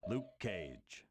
Luke Cage.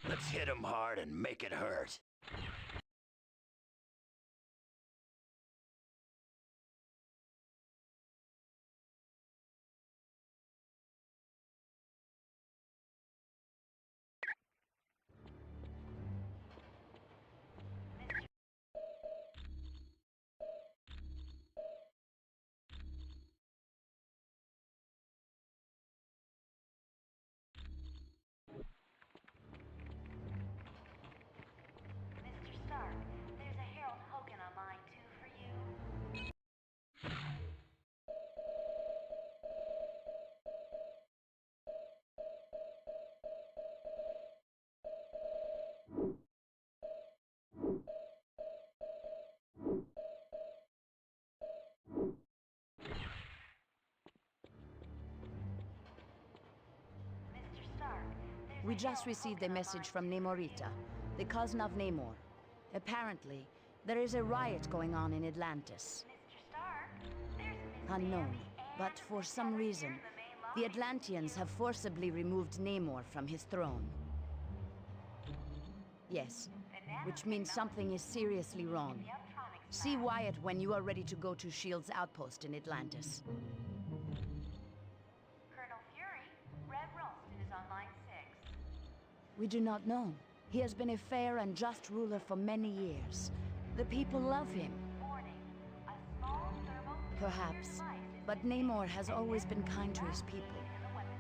Let's hit him hard and make it hurt. Mr. Stark, there's a Harold Hogan online too for you. Mr. Stark, there's We just received a message from Namorita, the cousin of Namor. Apparently, there is a riot going on in Atlantis. Mr. Stark, there's Miss Unknown, Bambi but and for Miss some Heather reason, here in the main the lobby. Atlanteans have forcibly removed Namor from his throne. Yes, which means something is seriously wrong. The Uptronics See lab. Wyatt when you are ready to go to S.H.I.E.L.D.'s outpost in Atlantis. Colonel Fury, Red Ralston is on line 6. We do not know. He has been a fair and just ruler for many years. The people love him. Warning, a small Perhaps, device but Namor has always been kind to his people.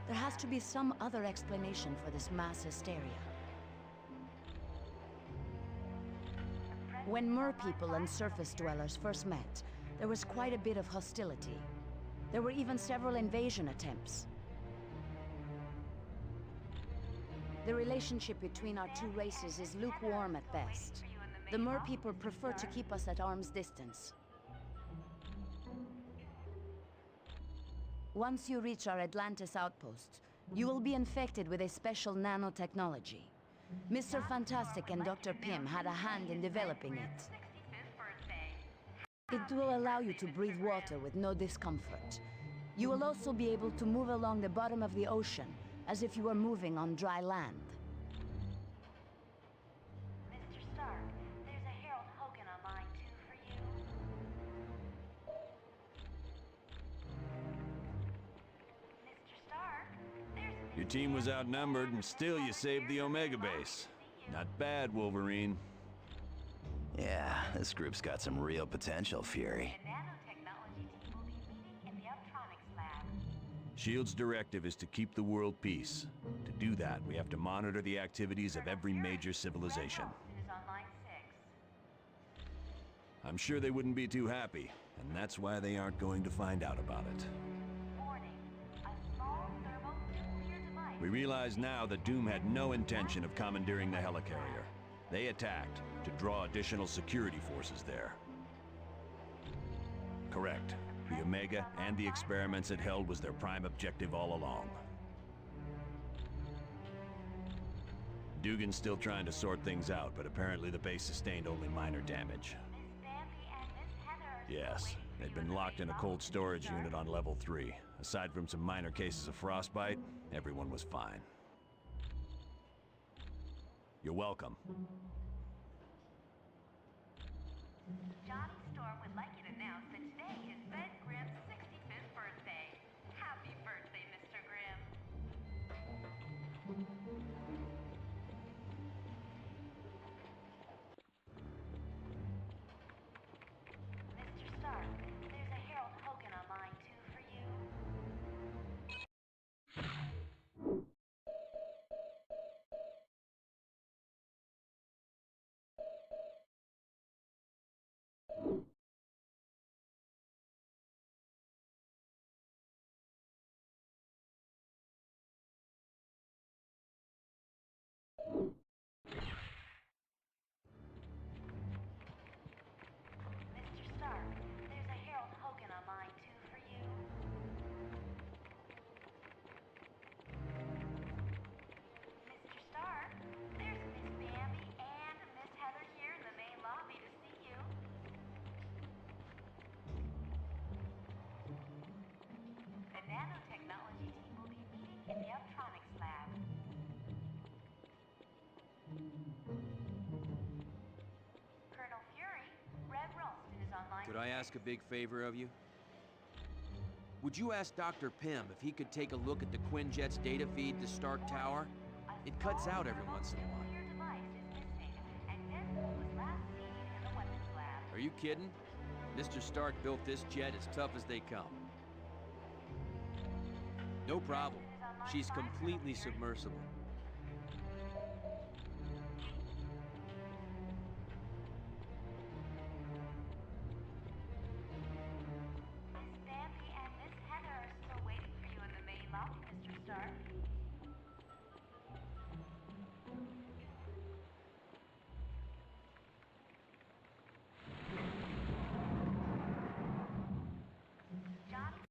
There has to be some other explanation for this mass hysteria. When Mer people and surface dwellers first met, there was quite a bit of hostility. There were even several invasion attempts. The relationship between our two races is lukewarm at best. The Mer people prefer to keep us at arm's distance. Once you reach our Atlantis outpost, you will be infected with a special nanotechnology. Mr. Fantastic and Dr. Pym had a hand in developing it. 65th birthday. It will allow you to breathe water with no discomfort. You will also be able to move along the bottom of the ocean as if you were moving on dry land. Mr. Stark, there's a Harold Hogan on line 2 for you. Mr. Stark, there's Miss Your team was outnumbered, and still you saved the Omega base. Not bad, Wolverine. Yeah, this group's got some real potential, Fury. The nanotechnology team will be meeting in the Uptronics lab. S.H.I.E.L.D.'s directive is to keep the world peace. To do that, we have to monitor the activities of every major civilization. Red Ralston is on line 6. I'm sure they wouldn't be too happy, and that's why they aren't going to find out about it. Warning, a small thermonuclear device. We realize now that Doom had no intention of commandeering the helicarrier. They attacked to draw additional security forces there. Correct. The Omega and the experiments it held was their prime objective all along. Dugan's still trying to sort things out, but apparently the base sustained only minor damage. Miss Bambi and Miss Heather are still Yes, waiting for they'd you in been the locked main in a cold lobby, storage Stark. unit on level 3. Aside from some minor cases of frostbite, everyone was fine. You're welcome. Johnny Storm would like you to announce that today is Ben Grimm's 65th birthday. Happy birthday, Mr. Grimm. Mr. Stark, there's a Harold Hogan on line 2 for you. I ask a big favor of you? Would you ask Dr. Pym if he could take a look at the Quinjet's data feed to Stark Tower? It cuts out every once in a while. Your device is missing, and this was last seen in the weapons lab. Are you kidding? Mr. Stark built this jet as tough as they come. No problem. She's completely submersible. Miss Bambi and Miss Heather are still waiting for you in the main lobby, Mr. Stark. Johnny.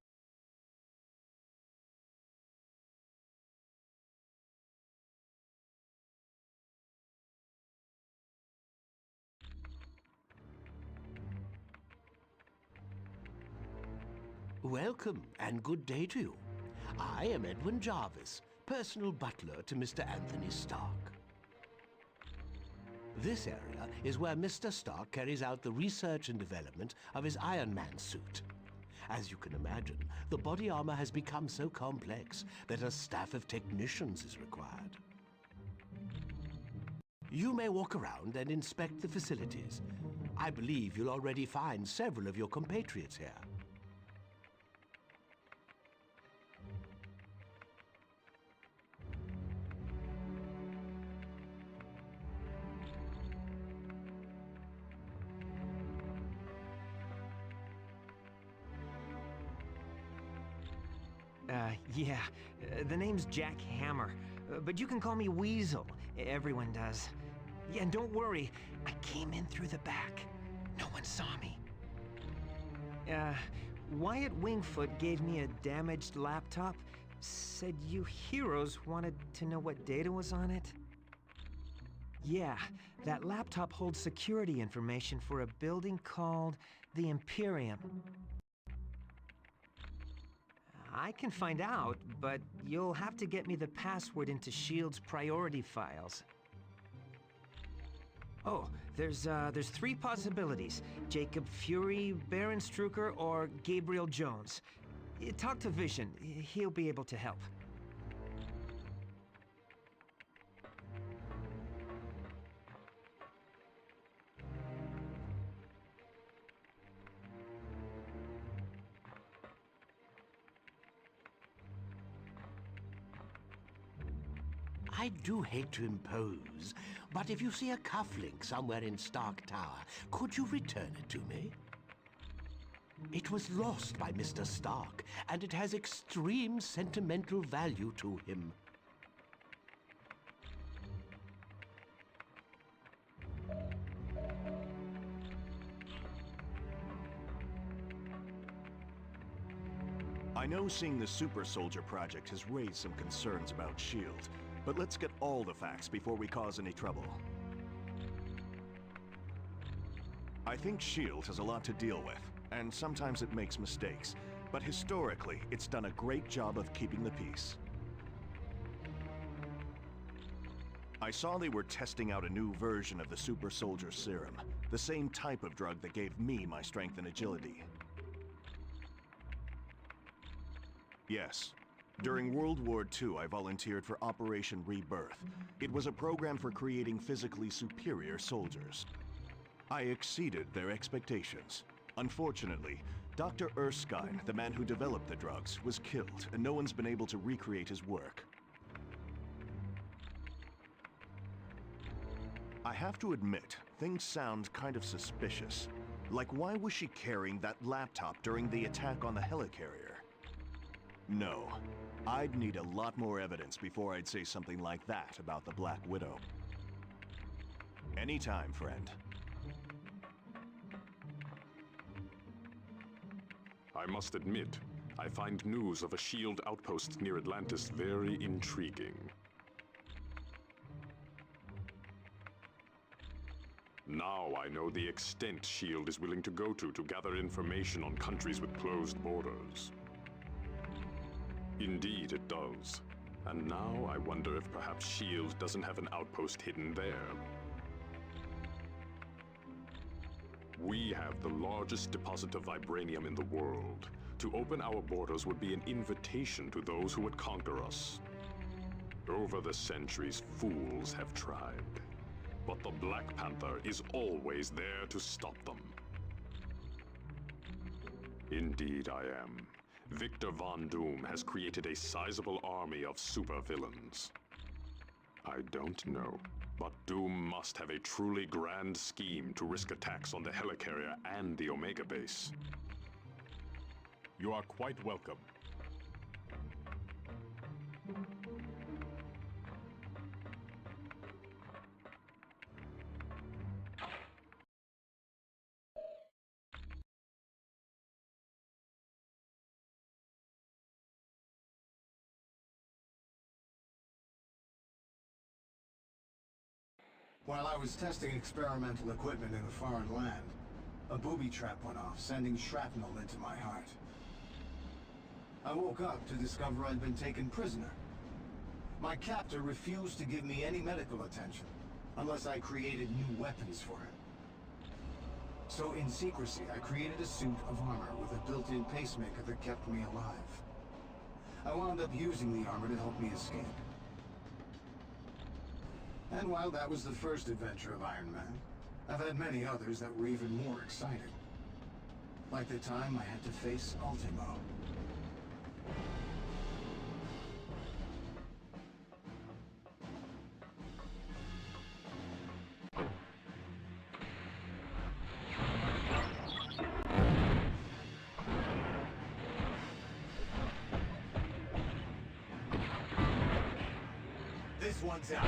Welcome, and good day to you. I am Edwin Jarvis, personal butler to Mr. Anthony Stark. This area is where Mr. Stark carries out the research and development of his Iron Man suit. As you can imagine, the body armor has become so complex that a staff of technicians is required. You may walk around and inspect the facilities. I believe you'll already find several of your compatriots here. The name's Jack Hammer, but you can call me Weasel. Everyone does. Yeah, and don't worry, I came in through the back. No one saw me. Wyatt Wingfoot gave me a damaged laptop. Said you heroes wanted to know what data was on it? Yeah, that laptop holds security information for a building called the Imperium. I can find out, but you'll have to get me the password into S.H.I.E.L.D.'s priority files. Oh, there's 3 possibilities. Jacob Fury, Baron Strucker, or Gabriel Jones. Talk to Vision. He'll be able to help. I do hate to impose, but if you see a cufflink somewhere in Stark Tower, could you return it to me? It was lost by Mr. Stark, and it has extreme sentimental value to him. I know seeing the Super Soldier Project has raised some concerns about S.H.I.E.L.D., but let's get all the facts before we cause any trouble. I think S.H.I.E.L.D. has a lot to deal with, and sometimes it makes mistakes, but historically, it's done a great job of keeping the peace. I saw they were testing out a new version of the Super Soldier Serum, the same type of drug that gave me my strength and agility. Yes. During World War II, I volunteered for Operation Rebirth. It was a program for creating physically superior soldiers. I exceeded their expectations. Unfortunately, Dr. Erskine, the man who developed the drugs, was killed, and no one's been able to recreate his work. I have to admit, things sound kind of suspicious. Like, why was she carrying that laptop during the attack on the helicarrier? No. I'd need a lot more evidence before I'd say something like that about the Black Widow. Anytime, friend. I must admit, I find news of a S.H.I.E.L.D. outpost near Atlantis very intriguing. Now I know the extent S.H.I.E.L.D. is willing to go to gather information on countries with closed borders. Indeed, it does. And now I wonder if perhaps S.H.I.E.L.D. doesn't have an outpost hidden there. We have the largest deposit of vibranium in the world. To open our borders would be an invitation to those who would conquer us. Over the centuries, fools have tried. But the Black Panther is always there to stop them. Indeed I am. Victor Von Doom has created a sizable army of supervillains. I don't know, but Doom must have a truly grand scheme to risk attacks on the Helicarrier and the Omega Base. You are quite welcome. While I was testing experimental equipment in a foreign land, a booby trap went off, sending shrapnel into my heart. I woke up to discover I'd been taken prisoner. My captor refused to give me any medical attention, unless I created new weapons for him. So in secrecy, I created a suit of armor with a built-in pacemaker that kept me alive. I wound up using the armor to help me escape. And while that was the first adventure of Iron Man, I've had many others that were even more exciting. Like the time I had to face Ultimo. This one's out.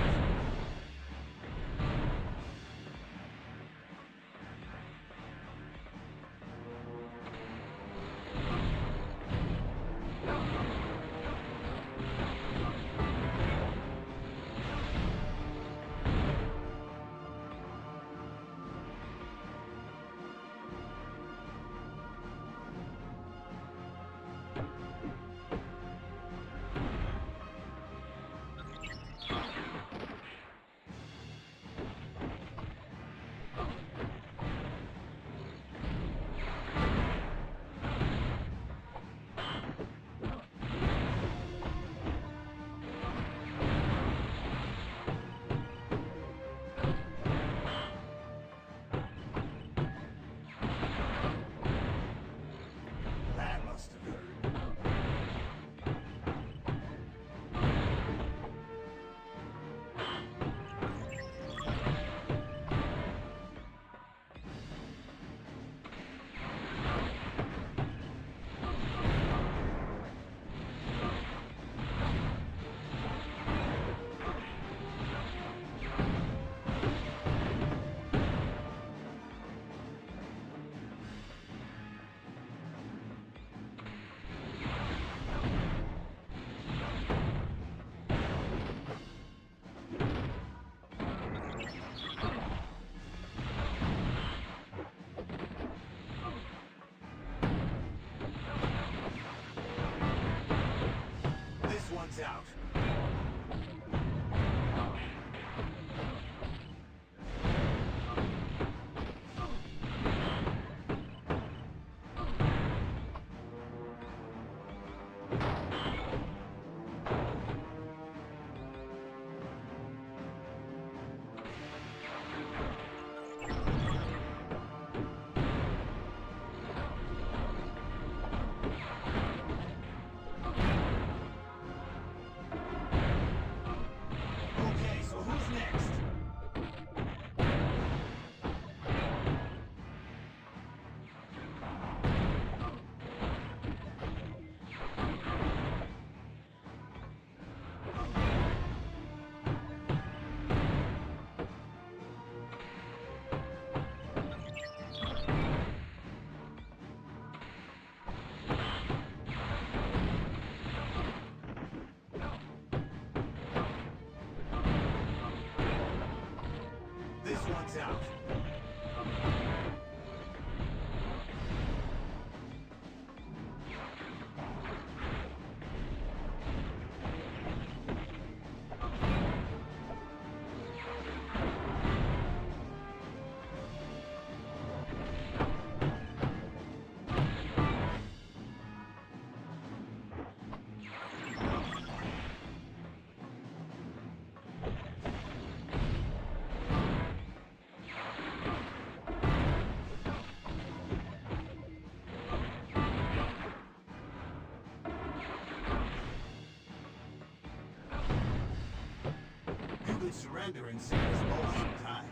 surrender and save us both some time.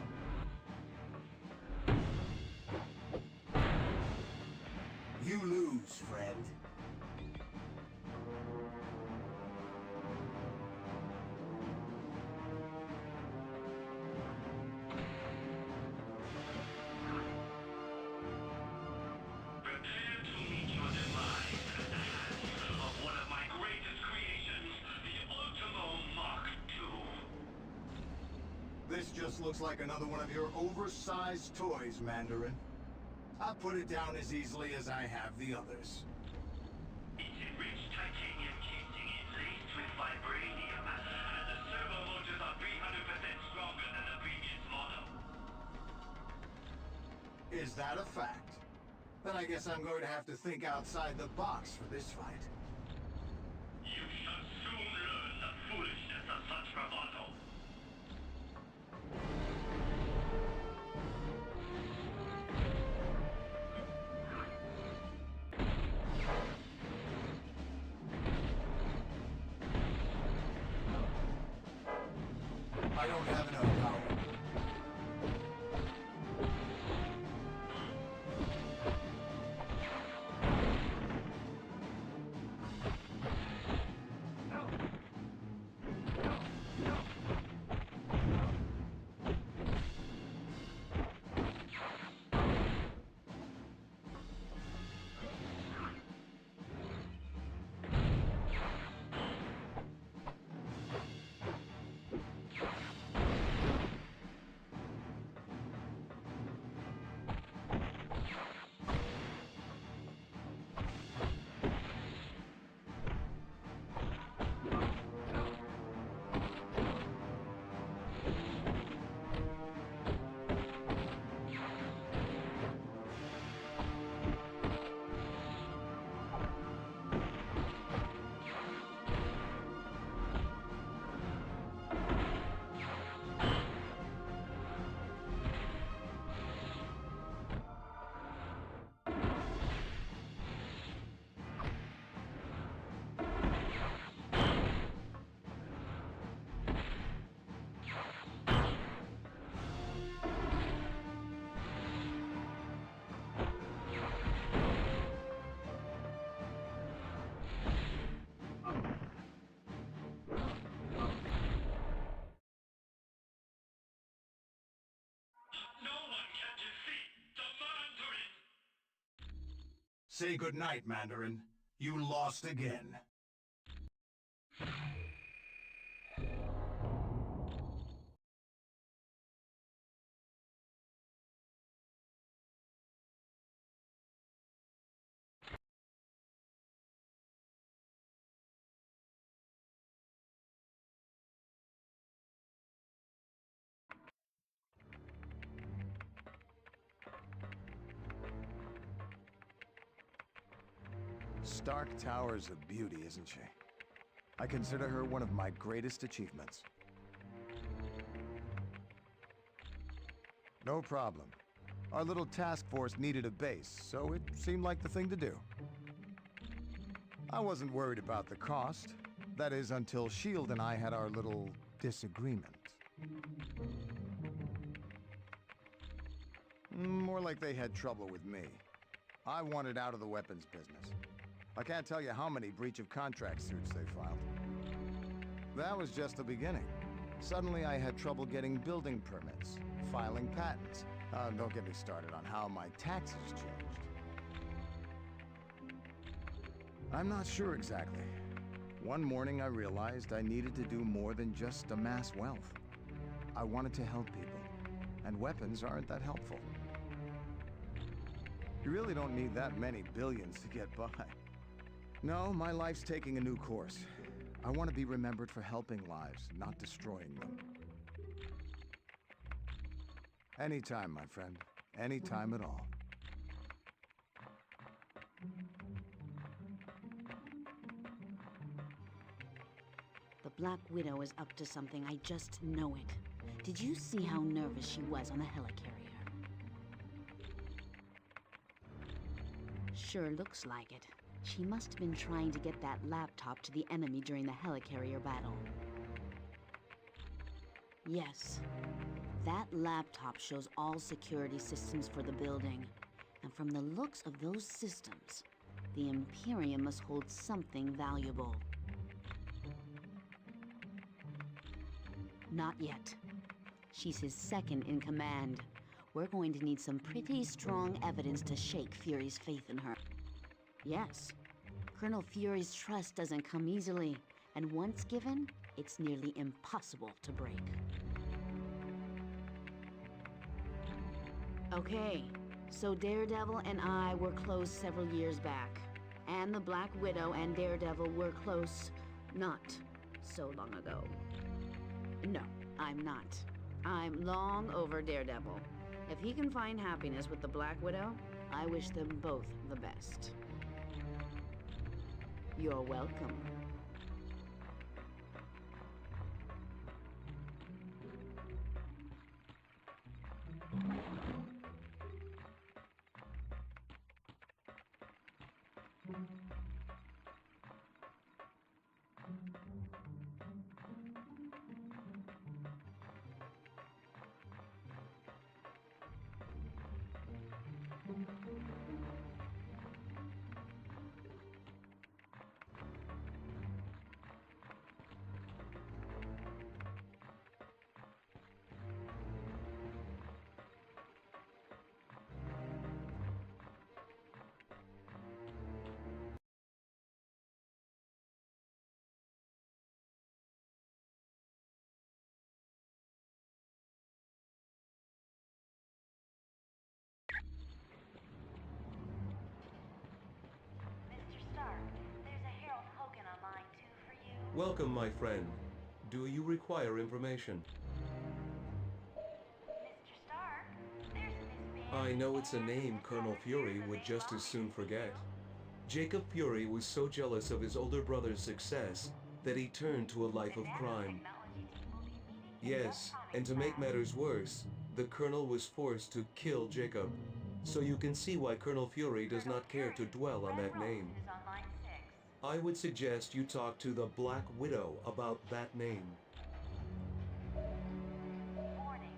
You lose, friend. This just looks like another one of your oversized toys, Mandarin. I'll put it down as easily as I have the others. It's enriched titanium casing laced with vibranium, and the servo motors are 300% stronger than the previous model. Is that a fact? Then I guess I'm going to have to think outside the box for this fight. You shall soon learn the foolishness of such bravado. I don't have enough power. Say goodnight, Mandarin. You lost again. Stark Tower's a beauty, isn't she? I consider her one of my greatest achievements. No problem. Our little task force needed a base, so it seemed like the thing to do. I wasn't worried about the cost. That is, until S.H.I.E.L.D. and I had our little disagreement. More like they had trouble with me. I wanted out of the weapons business. I can't tell you how many breach of contract suits they filed. That was just the beginning. Suddenly I had trouble getting building permits, filing patents. Don't get me started on how my taxes changed. I'm not sure exactly. One morning I realized I needed to do more than just amass wealth. I wanted to help people, and weapons aren't that helpful. You really don't need that many billions to get by. No, my life's taking a new course. I want to be remembered for helping lives, not destroying them. Anytime, my friend. Anytime at all. The Black Widow is up to something, I just know it. Did you see how nervous she was on the helicarrier? Sure looks like it. She must have been trying to get that laptop to the enemy during the helicarrier battle. Yes. That laptop shows all security systems for the building. And from the looks of those systems, the Imperium must hold something valuable. Not yet. She's his second in command. We're going to need some pretty strong evidence to shake Fury's faith in her. Yes, Colonel Fury's trust doesn't come easily, and once given, it's nearly impossible to break. Okay, so Daredevil and I were close several years back. And the Black Widow and Daredevil were close not so long ago. No, I'm not. I'm long over Daredevil. If he can find happiness with the Black Widow, I wish them both the best. You're welcome. Mr. Stark, there's a Harold Hogan on line 2 for you. Welcome, my friend. Do you require information? Mr. Stark, there's Miss Bam. I know it's a name Colonel Fury would just as soon forget. Jacob Fury was so jealous of his older brother's success that he turned to a life of crime. Yes, and to make matters worse, the Colonel was forced to kill Jacob. So you can see why Colonel Fury does not care to dwell on that name. Is on line 6. I would suggest you talk to the Black Widow about that name. Warning,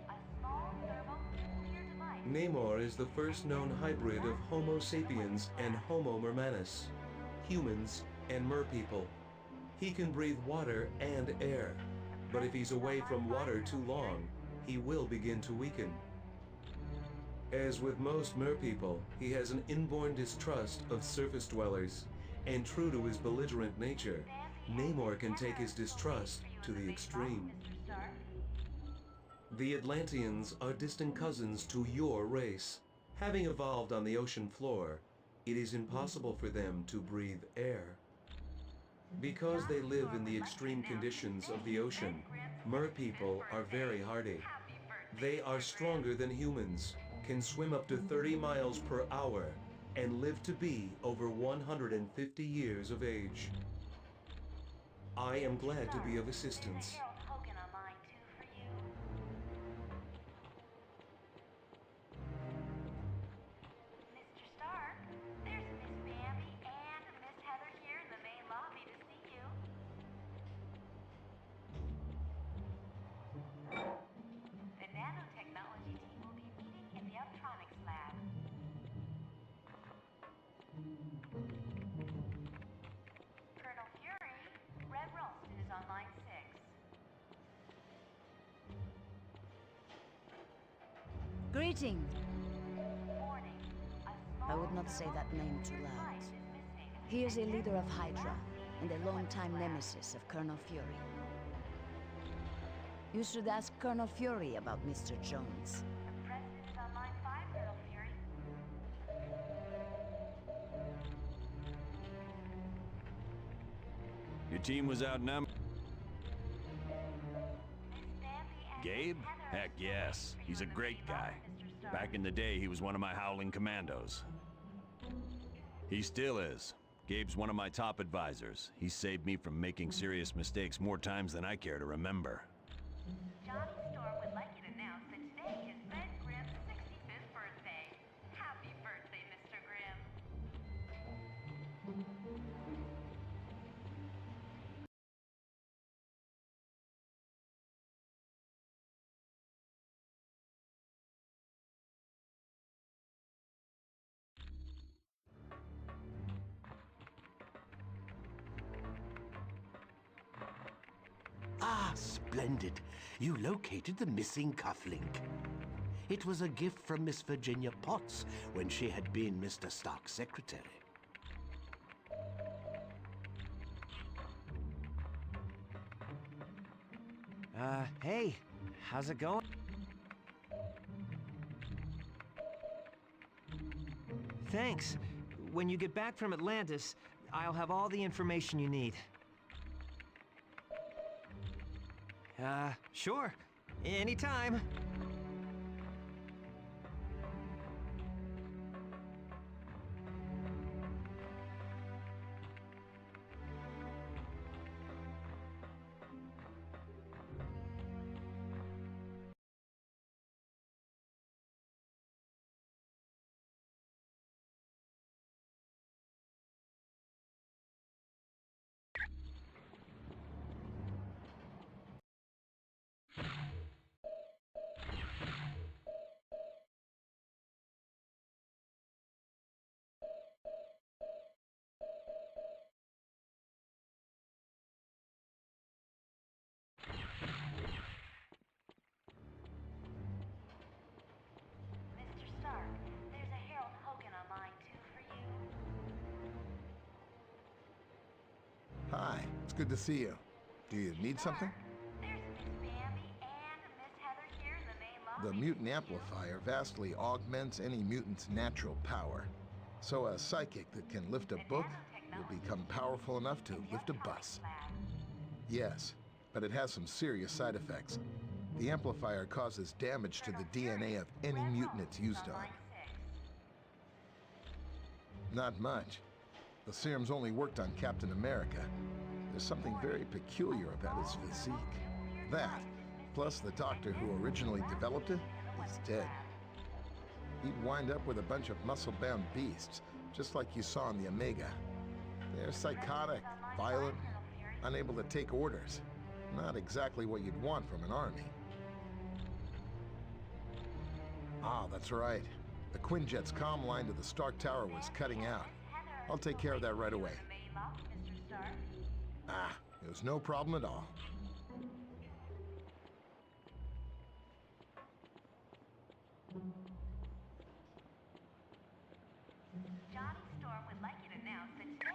a small thermonuclear device. Namor is the first known hybrid of Homo sapiens and Homo mermanus, humans and merpeople. He can breathe water and air, but if he's away from water too long, he will begin to weaken. As with most merpeople, he has an inborn distrust of surface dwellers, and true to his belligerent nature, Namor can take his distrust to the extreme. Mr. Stark, The Atlanteans are distant cousins to your race. Having evolved on the ocean floor, it is impossible for them to breathe air. Because they live in the extreme conditions of the ocean, merpeople are very hardy. They are stronger than humans, can swim up to 30 miles per hour, and live to be over 150 years of age. I am glad to be of assistance. Harold Hogan on line 2 for you. Mr. Stark, there's Miss Bambi and Miss Heather here in the main lobby to see you. The nanotechnology team will be meeting in the Uptronics lab. Colonel Fury, Red Ralston is on line 6. Greetings. Warning, a I small would not say that name too loud. device is missing. He is a leader of Hydra and a longtime nemesis of Colonel Fury. You should ask Colonel Fury about Mr. Jones. The President is on line 5, Colonel Fury. Your team was outnumbered. Miss Bambi and Gabe? Miss Heather Heck are still yes. waiting for He's a you in the great main guy. lobby, Mr. Stark. Back in the day, he was one of my Howling Commandos. He still is. Gabe's one of my top advisors. He saved me from making serious mistakes more times than I care to remember. Johnny Ah, splendid. You located the missing cufflink. It was a gift from Miss Virginia Potts when she had been Mr. Stark's secretary. Hey, how's it going? Thanks. When you get back from Atlantis, I'll have all the information you need. Sure. Anytime. Mr. Stark, there's a Harold Hogan on line 2 for you. Hi, it's good to see you. Do you need something? There's Miss Bambi and Miss Heather here in the main lobby. The mutant amplifier vastly augments any mutant's natural power. So a psychic that can lift a book will become powerful enough to lift a bus. Yes, but it has some serious side effects. The amplifier causes damage to the DNA of any mutant it's used on. Not much. The serum's only worked on Captain America. There's something very peculiar about his physique. That, plus the doctor who originally developed it, is dead. He'd wind up with a bunch of muscle-bound beasts, just like you saw in the Omega. They're psychotic, violent, unable to take orders. Not exactly what you'd want from an army. Ah, that's right. The Quinjet's comm line to the Stark Tower was cutting out. I'll take care of that right away. Ah, it was no problem at all. Johnny Storm would like you to know that today